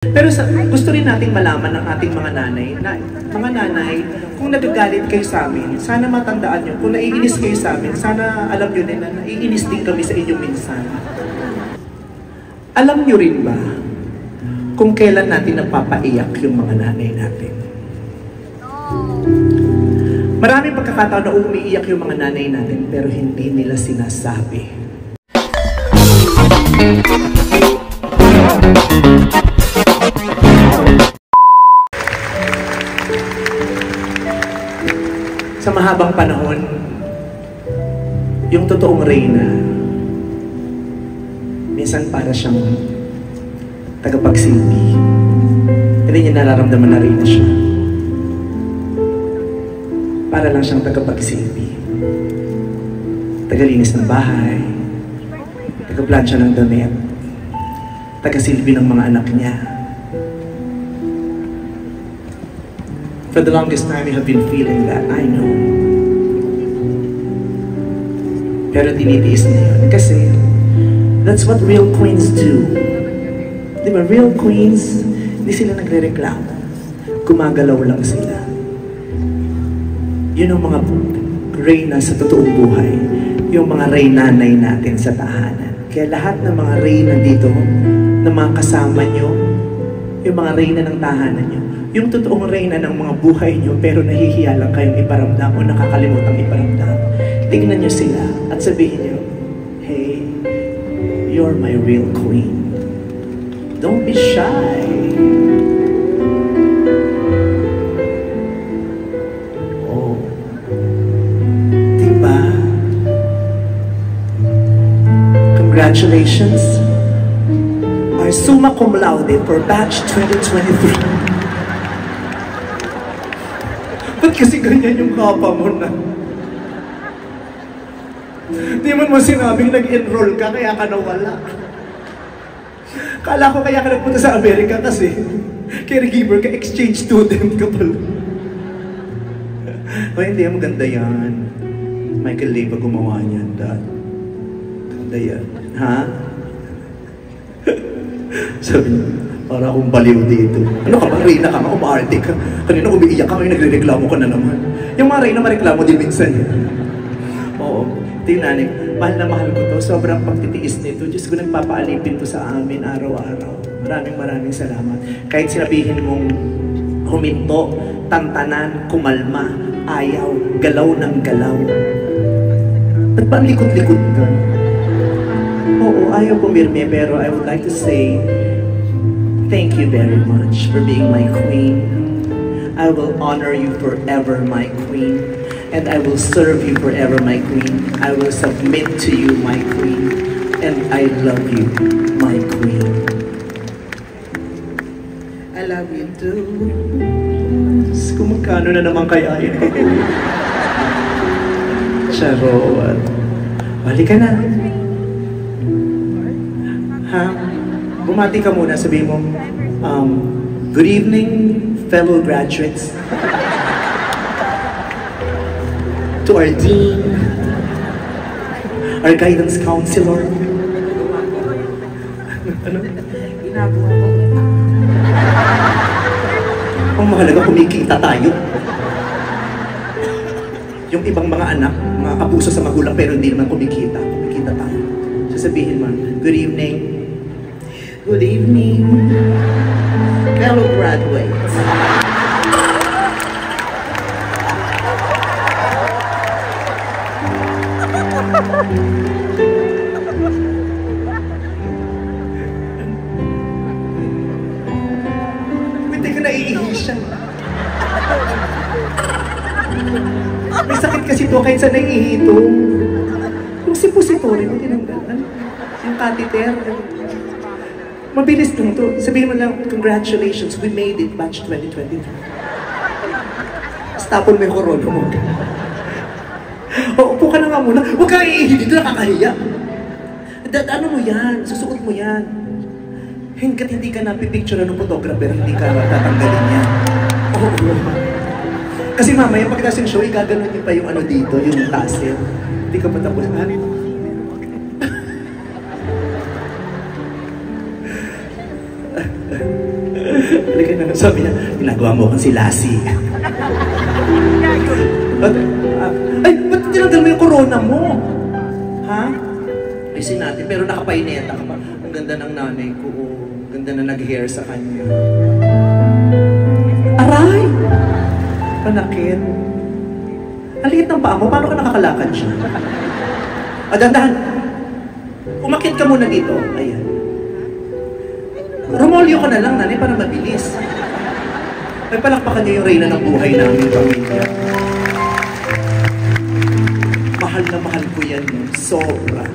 Pero gusto rin nating malaman ng ating mga nanay na, mga nanay, kung nagagalit kayo sa amin, sana matandaan nyo, kung naiinis kayo sa amin, sana alam nyo din na naiinis din kami sa inyo minsan. Alam nyo rin ba kung kailan natin napapaiyak yung mga nanay natin? Maraming pagkakataon na umiiyak yung mga nanay natin pero hindi nila sinasabi. Sa mahabang panahon, yung totoong reyna, minsan para siyang tagapagsilbi. Hindi niya nararamdaman na reyna siya. Para lang siyang tagapagsilbi. Tagalinis ng bahay, tagaplansya ng damit, tagasilbi ng mga anak niya. For the longest time, you have been feeling that, I know. Pero tinitiis na yun. Kasi, that's what real queens do. Di ba, real queens, hindi sila nagre-reklamo. Gumagalaw lang sila. Yun ang mga reyna sa totoong buhay. Yung mga reynanay natin sa tahanan. Kaya lahat ng mga reyna dito, na mga kasama nyo, yung mga reyna ng tahanan nyo, yung totoong reyna ng mga buhay nyo, pero nahihiya lang kayong iparamdam o nakakalimutang iparamdam. Tingnan nyo sila at sabihin nyo, hey, you're my real queen. Don't be shy. Oh, diba? Congratulations. Our summa cum laude for batch 2023. Ba't kasi ganyan yung kapa mo na? Di man mo sinabing nag-enroll ka, kaya ka nawala. Kala ko kaya ka nagpunta sa Amerika kasi caregiver ka, exchange student ka pala. O hindi, maganda yan. Michael Leva gumawa niyan, Dad. Maganda yan. Ha? Sabi niya, para akong baliw dito. Ano ka ba? Reyna ka nga, umaarte ka. Kanina umiiyak ka, ngayon nagre-reklamo ka na naman. Yung mga reyna mareklamo din minsan. Oo. Ito yung nanay. Mahal na mahal ko to. Sobrang pagtitiis nito. Diyos ko, nagpapaalipin to sa amin araw-araw. Maraming salamat. Kahit sinabihin mong huminto, tantanan, kumalma, ayaw, galaw ng galaw. Ba't ba ang likod-likod ka? Oo, ayaw pumirme, pero I would like to say, thank you very much for being my queen. I will honor you forever, my queen. And I will serve you forever, my queen. I will submit to you, my queen. And I love you, my queen. I love you too. Kung magkano na naman kaya yun. Charot. Balik ka na. Ha? Bumati ka muna, sabihin mo, good evening, fellow graduates. To our dean, our guidance counselor. Ano? Ginagawa mo. Ang mahalaga, kumikita tayo. Yung ibang mga anak, mga abuso sa magulang, pero hindi naman kumikita. Kumikita tayo. Sasabihin mo, good evening. Good evening, fellow graduates. Hindi ka naiihi siya. May sakit kasi ito, kahit saan naiihi ito. Yung sipo-sipo rin, tinanggalan. Yung catheter. Mabilis lang to. Sabihin mo lang, congratulations, we made it, batch 2023. Tapon mo yung corona mo. O, upo ka na nga muna. Huwag kang iihi dito, nakakahiya. Ano mo yan? Susuot mo yan. Hinggat hindi ka napipicture ng photographer, hindi ka tatanggalin yan. Oo. Kasi mamaya, pagkatapos yung show, igaganon niyo pa yung ano dito, yung tassel. Hindi ka patapos. Halika na, sabi niya, ginagawa mo kang si Lassie. Ay, ba't tinanggal mo yung corona mo? Ha? Ay, sinati, pero nakapaineta ka pa. Ang ganda ng nanay ko. Ang ganda na nag-hair sa kanya. Aray! Panakit. Ang liit ng paa mo, paano ka nakakalakad siya? Dahan-dahan. Umakit ka muna dito. Ayan. Romolyo ka na lang, nanay, para mabilis. Ay, palakpakan niyo yung reyna ng buhay namin, pamilya. Mahal na mahal ko yan, sobra.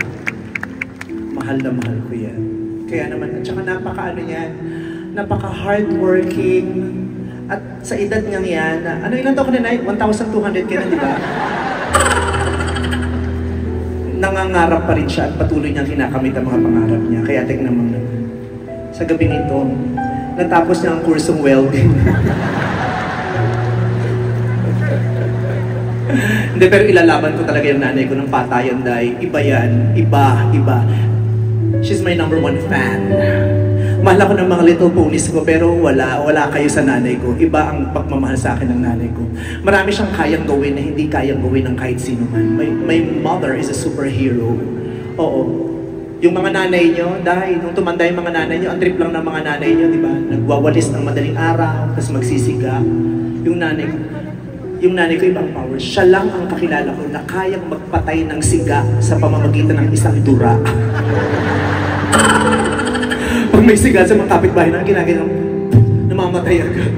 Mahal na mahal ko yan. Kaya naman, at saka napaka-ano yan, napaka-hardworking. At sa edad niyang yan, ano ilan taon ka na, 1,200 ka na, di ba? Nangangarap pa rin siya at patuloy niyang kinakamit ang mga pangarap niya. Kaya tignan mo naman. Sa gabing ito, natapos niya ang kursong welding. Hindi, pero ilalaban ko talaga yung nanay ko ng patayan dahil iba yan. Iba. She's my #1 fan. Mahal ako ng mga little ponies ko, pero wala kayo sa nanay ko. Iba ang pagmamahal sa akin ng nanay ko. Marami siyang kayang gawin na hindi kayang gawin ng kahit sino man. My mother is a superhero. Oo. Yung mga nanay nyo, dahil nung tumanda yung mga nanay nyo, ang trip lang ng mga nanay nyo, di ba? Nagwawalis ng madaling araw, tapos magsisiga. Yung nanay ko ibang power. Siya lang ang kakilala ko na kayang magpatay ng siga sa pamamagitan ng isang dura. Pag may siga sa mga kapitbahay na ginagawa, namamatay agad.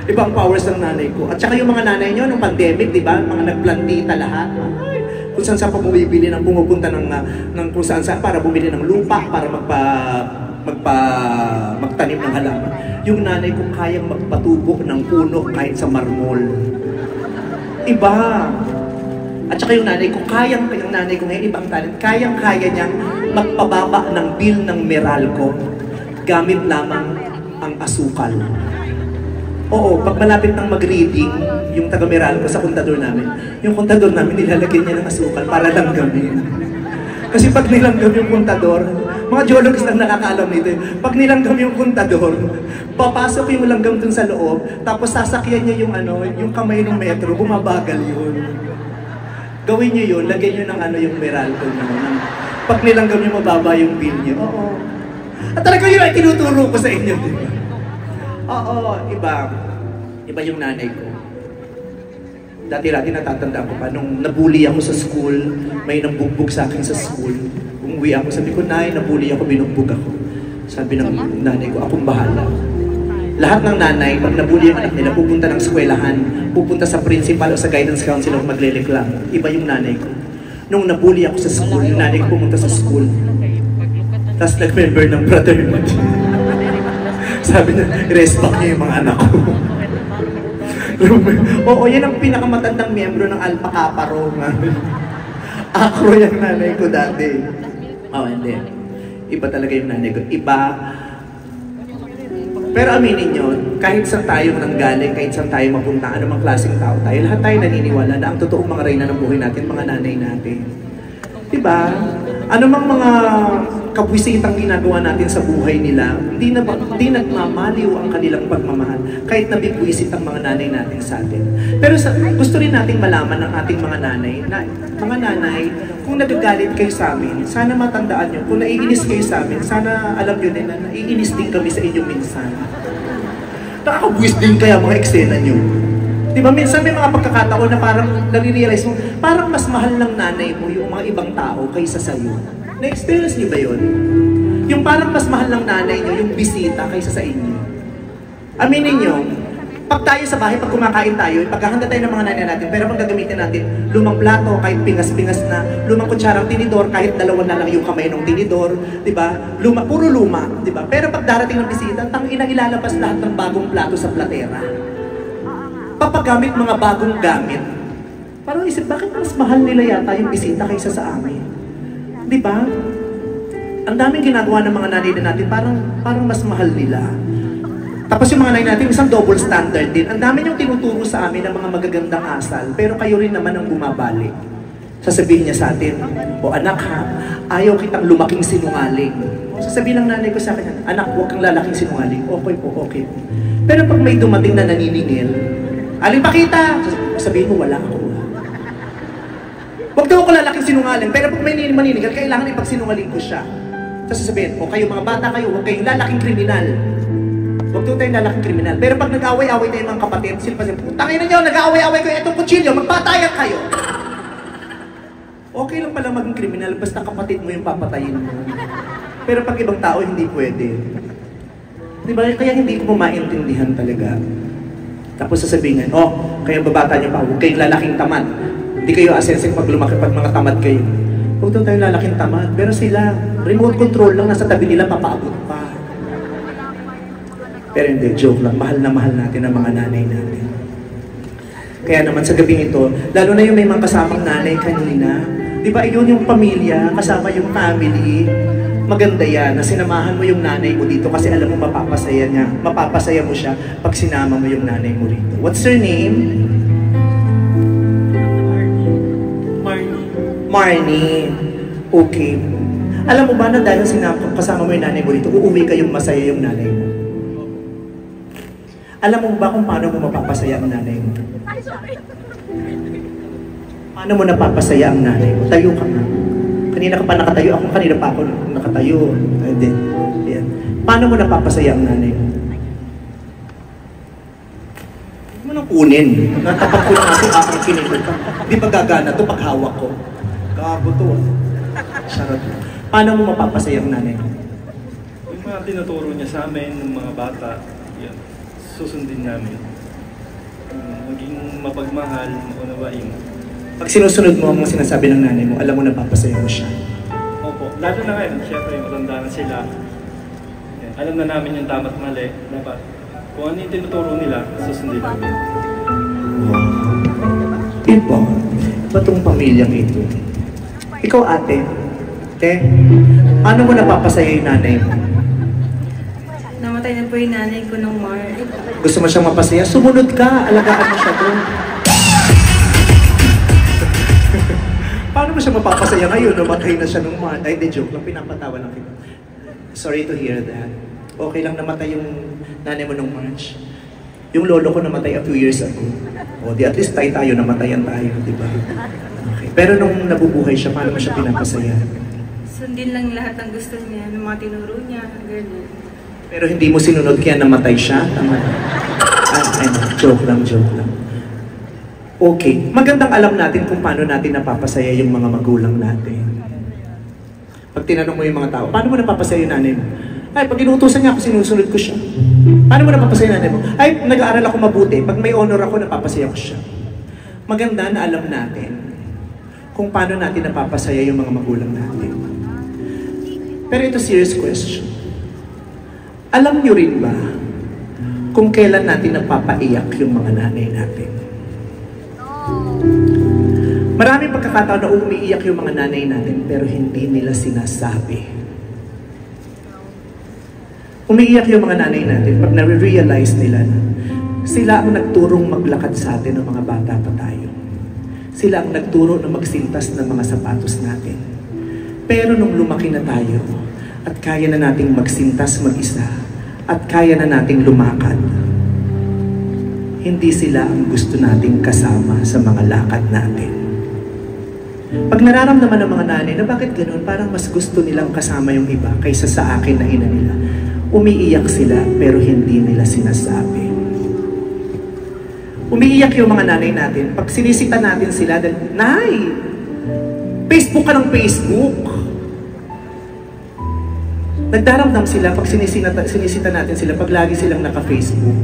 Ibang powers ng nanay ko. At saka yung mga nanay nyo, nung pandemic, di ba? Mga nagplantita lahat. Ay, kung saan pa bumibili ng pumupunta ng kung saan para bumili ng lupa, para magtanim ng halaman. Yung nanay ko kayang magpatubo ng puno kahit sa marmol. Iba. At saka yung nanay ko ngayon, ibang talent, kayang-kaya niyang magpababa ng bill ng Meralco gamit lamang ang asukal. Oo, pag malapit ng mag-reading, yung taga-Meralco sa kontador namin, yung kontador namin nilalagyan niya ng asukal para langgamin. Kasi pag nilanggam yung kontador, mga geologists lang nakakaalam nito, pag nilanggam yung kontador, papasok yung langgam dun sa loob, tapos sasakyan niya yung kamay ng metro, bumabagal yun. Gawin niyo yun, lagyan niyo ng yung Meralco niyo. Pag nilanggam yung mababa yung bill niyo. Oo. At talaga yun ay tinuturo ko sa inyo, di ba? Oo, iba yung nanay ko. Dati-dati natatanda ko pa, nung nabully ako sa school, may nambugbog sa akin sa school. Umuwi ako, sabi ko, Nay, nabully ako, binugbog ako. Sabi ng nanay ko, akong bahala. Lahat ng nanay, pag nabully yung anak nila, pupunta ng eskwelahan, pupunta sa principal o sa guidance counselor maglereklamo. Iba yung nanay ko. Nung nabully ako sa school, yung nanay ko pumunta sa school. Tapos nag-member ng fraternity. Sabi niya, respect niya yung mga anak ko. Oo, yan ang pinakamatandang miyembro ng Alpha Kappa Rho. Akro yung nanay ko dati. Hindi. Iba talaga yung nanay ko. Iba. Pero aminin nyo, kahit saan tayo nanggaling, kahit saan tayo mapunta, anumang klaseng tao tayo, lahat tayo naniniwala na ang totoong mga reyna ng buhay natin, mga nanay natin. Diba? Anumang mga kabwisitang ginagawa natin sa buhay nila, hindi nagmamaliw ang kanilang pagmamahal, kahit nabibwisit ang mga nanay natin sa atin. Pero gusto rin nating malaman ng ating mga nanay, na mga nanay, kung nagagalit kayo sa amin, sana matandaan nyo, kung naiinis kayo sa amin, sana alam nyo na naiinis din kami sa inyo minsan. Nakakabwis din kaya mga eksena nyo. Diba, minsan may mga pagkakataon na parang nare-realize mo, parang mas mahal ng nanay mo yung mga ibang tao kaysa sa'yo. Na-experience niyo ba yun? Yung parang mas mahal ng nanay niyo yung bisita kaysa sa inyo. Aminin niyo, pag tayo sa bahay, pag kumakain tayo, paghahanda tayo ng mga nanay natin, pero pag gagamitin natin, lumang plato, kahit pingas-pingas na, lumang kutsarang tinidor, kahit dalawa na lang yung kamay ng tinidor, di ba? Puro luma, di ba? Pero pag darating ng bisita, tangina ilalabas lahat ng bagong plato sa platera. Papagamit mga bagong gamit. Parang isip, bakit mas mahal nila yata yung bisita kaysa sa amin? Di ba? Ang daming ginagawa ng mga nanay natin, parang mas mahal nila. Tapos yung mga nanay natin, isang double standard din. Ang dami niyong tinuturo sa amin ng mga magagandang asal, pero kayo rin naman ang bumabalik. Sasabihin niya sa atin, o anak ha, ayaw kitang lumaking sinungaling. Sasabihin ng nanay ko sa akin, anak, huwag kang lalaking sinungaling. Okay po, okay po. Pero pag may dumating na naniningil, aling pakita, sasabihin mo, wala ako. Huwag daw ako lalaking sinungaling, pero pag may maniningil, kailangan ipagsinungaling ko siya. Tapos sasabihin, o kayo mga bata kayo, huwag kayong lalaking kriminal. Huwag daw tayong lalaking kriminal. Pero pag nag-away-away tayo mga kapatid, sila pa siya, tangin na nyo, nag-away-away kayo, itong kutsilyo, magpatayan kayo. Okay lang pala maging kriminal, basta kapatid mo yung papatayin mo. Pero pag ibang tao, hindi pwede. Di ba? Kaya hindi ko maintindihan talaga. Tapos sasabihin niya, oh, kayo babata niyo pa, huwag kayong lalaking tamad. Hindi kayo asensing pag lumaki, pag mga tamad kayo. Huwag daw tayong lalaking tamad. Pero sila, remote control lang, nasa tabi nila, papaabot pa. Pero hindi, joke lang. Mahal na mahal natin ang mga nanay natin. Kaya naman sa gabing ito, lalo na yung may mga kasamang nanay kanina, di ba yun yung pamilya, kasama yung family, maganda yan, na sinamahan mo yung nanay mo dito kasi alam mo mapapasaya niya, mapapasaya mo siya pag sinama mo yung nanay mo rito. What's her name? Marnie. Okay. Alam mo ba na dahil kasama mo yung nanay mo rito, uuwi kayong masaya yung nanay mo? Alam mo ba kung paano mo mapapasaya ang nanay mo? Paano mo napapasaya ang nanay mo? Tayo ka nga. Kanina ka pa nakatayo. Ako kanina pa ako nakatayo. Ayan. Paano mo napapasaya ang nanay mo? Huwag mo nang kunin. Natapak ko na ako aking kinito ka. Di ba gagana to pag hawak ko? Gago to. Charot. Paano mo mapapasaya ang nanay mo? Yung mga tinuturo niya sa amin, ng mga bata, yan, susundin namin. Maging mapagmahal, maunawain. Pag sinusunod mo ang mga sinasabi ng nanay mo, alam mo napapasaya mo siya. Opo. Lalo na ngayon, syempre matanda na sila. Yan. Alam na namin yung tama't mali. Dapat kung ano yung tinuturo nila, susundin namin. Wow. Iba. Iba itong pamilyang ito. Ikaw ate, paano mo napapasaya yung nanay mo? Namatay na po yung nanay ko nung March. Gusto mo siyang mapasaya? Sumunod ka, alagaan mo siya doon. Paano mo siya mapapasaya ngayon? Namatay na siya nung March. Ay, di joke lang, pinapatawa lang kita. Sorry to hear that. Okay lang namatay yung nanay mo nung March. Yung lolo ko namatay a few years ago. O di at least tayo namatayan tayo, di ba? Okay. Pero nung nabubuhay siya, paano mo siya pinapasaya? Sundin lang lahat ng gusto niya, ng mga tinuro niya, gano'n. Pero hindi mo sinunod kaya namatay siya? Tama. Joke lang. Okay. Magandang alam natin kung paano natin napapasaya yung mga magulang natin. Pag tinanong mo yung mga tao, paano mo napapasaya yung nanay mo? Ay, pag inuutosan niya ako, sinusunod ko siya. Paano mo napapasaya yung nanay mo? Ay, nag-aaral ako mabuti. Pag may honor ako, napapasaya ko siya. Maganda na alam natin kung paano natin napapasaya yung mga magulang natin. Pero ito serious question. Alam niyo rin ba kung kailan natin napapaiyak yung mga nanay natin? Maraming pagkakataon na umiiyak yung mga nanay natin pero hindi nila sinasabi. Umiiyak yung mga nanay natin pag na-realize nila na sila ang nagturong maglakad sa atin ng mga bata pa tayo. Sila ang nagturo na magsintas ng mga sapatos natin. Pero nung lumaki na tayo at kaya na nating magsintas mag-isa at kaya na nating lumakad, hindi sila ang gusto nating kasama sa mga lakad natin. Pag nararamdaman ng mga nanay na bakit ganun, parang mas gusto nilang kasama yung iba kaysa sa akin na ina nila, umiiyak sila pero hindi nila sinasabi. Umiiyak yung mga nanay natin pag sinisita natin sila dahil, Nay! Facebook ka ng Facebook! Nagdaramdam sila pag sinisita natin sila pag lagi silang naka-Facebook.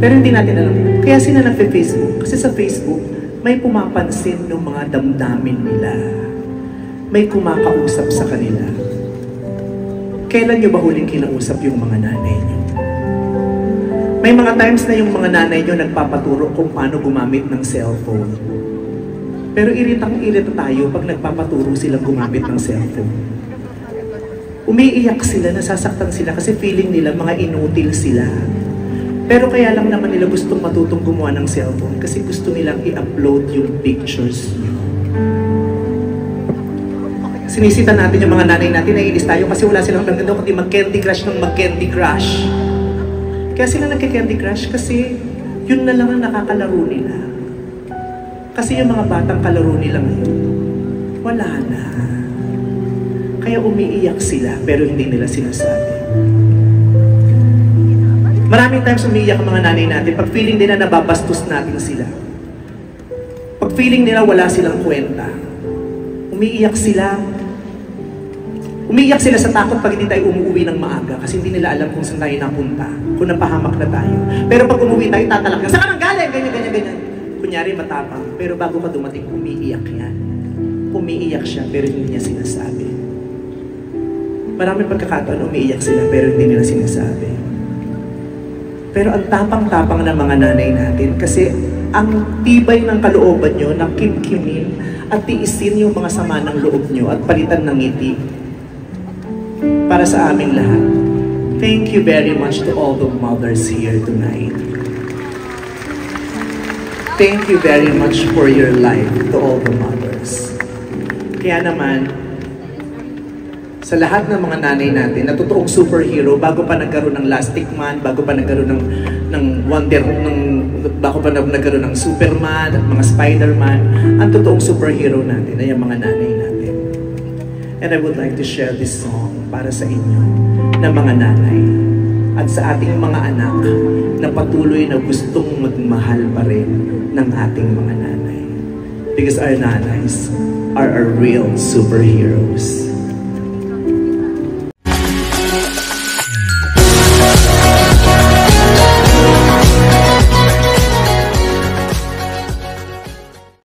Pero hindi natin alam. Kaya sila nagpe-Facebook. Kasi sa Facebook, may pumapansin ng mga damdamin nila. May kumakausap sa kanila. Kailan nyo ba huling kinausap yung mga nanay nyo? May mga times na yung mga nanay nyo nagpapaturo kung paano gumamit ng cellphone. Pero irita tayo pag nagpapaturo silang gumamit ng cellphone. Umiiyak sila, nasasaktan sila kasi feeling nila mga inutil sila. Pero kaya lang naman nila gustong matutong gumawa ng cellphone kasi gusto nilang i-upload yung pictures nyo. Sinisita natin yung mga nanay natin, naiinis tayo kasi wala silang naganda kundi mag-candy crush ng mag-candy crush. Kaya sila nagka-candy crush kasi yun na lang ang nakakalaro nila. Kasi yung mga batang kalaro nila ngayon, wala na. Kaya umiiyak sila pero hindi nila sinasabi. Maraming times umiiyak ang mga nanay natin pag feeling nila nababastos natin sila. Pag feeling nila wala silang kwenta, umiiyak sila. Umiiyak sila sa takot pag hindi tayo umuwi ng maaga kasi hindi nila alam kung saan tayo napunta, kung napahamak na tayo. Pero pag umuwi tayo, tatalak na, saan ka nang galing? Ganyan. Kunyari matapang, pero bago ka dumating, umiiyak yan. Umiiyak siya, pero hindi niya sinasabi. Maraming pagkakataon, umiiyak sila, pero hindi nila sinasabi. Pero ang tapang-tapang ng mga nanay natin kasi ang tibay ng kalooban nyo na kimkimin at tiisin yung mga sama ng loob nyo at palitan ng ngiti para sa aming lahat. Thank you very much to all the mothers here tonight. Thank you very much for your life to all the mothers. Kaya naman, sa lahat ng mga nanay natin na totoong superhero, bago pa nagkaroon ng Lastic Man, bago pa nagkaroon bago pa nagkaroon ng Superman at mga Spider-Man, ang totoong superhero natin ay ang mga nanay natin. And I would like to share this song para sa inyo na mga nanay at sa ating mga anak na patuloy na gustong magmahal pa rin ng ating mga nanay. Because our nanays are our real superheroes.